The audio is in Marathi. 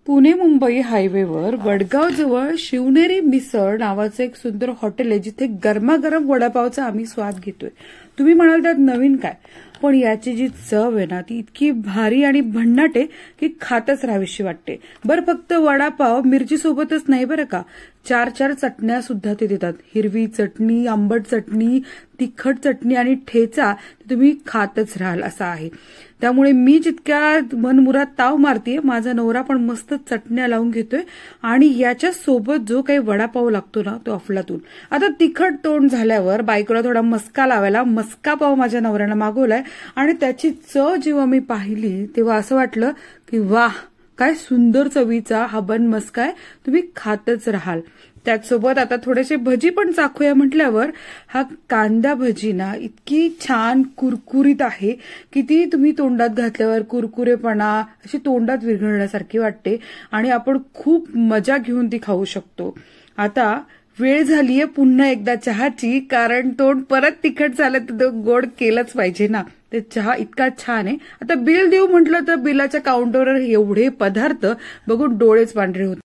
पुणे मुंबई हायवेवर वडगाव जवळ शिवनेरी मिसळ नावाचं एक सुंदर हॉटेल आहे, जिथे गरमागरम वडापावचा आम्ही स्वाद घेतोय। तुम्ही म्हणाल त्यात नवीन काय, पण याची जी चव आहे ना ती इतकी भारी आणि भन्नाट आहे की खातच राहावीशी वाटते। बरं, फक्त वडापाव मिरची सोबतच नाही बरं का, 4 चटण्या सुद्धा ते देतात। हिरवी चटणी, आंबट चटणी, तिखट चटणी आणि ठेचा तुम्ही खातच राहाल असा आहे। त्यामुळे मी जितक्या मनमुराद ताव मारतीये, माझा नवरा पण मस्त चटण्या लावून घेतोय आणि याच्या सोबत जो काही वडापाव लागतो ना तो अफलातून। आता तिखट तोंड झाल्यावर बायकोला थोडा मस्का लावायला मस्का पाव माझ्या नवऱ्यानं मागवलाय आणि त्याची चव जेव्हा मी पाहिली तेव्हा असं वाटलं की वाह, काय सुंदर चवीचा हा बन मस्का आहे, तुम्ही खातच राहाल। त्याचसोबत आता थोडेसे भजी पण चाखूया म्हटल्यावर हा कांदा भजी ना इतकी छान कुरकुरीत आहे की ती तुम्ही तोंडात घातल्यावर कुरकुरेपणा अशी तोंडात विरघळण्यासारखी वाटते आणि आपण खूप मजा घेऊन ती खाऊ शकतो। आता वेळ झालीये पुन्हा एकदा चहाची, कारण तोंड परत तिखट झालं तर गोड केलंच पाहिजे ना। ते चहा इतका छान आहे। आता बिल देऊ म्हटलं तर बिलाच्या काउंटरवर एवढे पदार्थ बघून डोळेच पांढरे होते।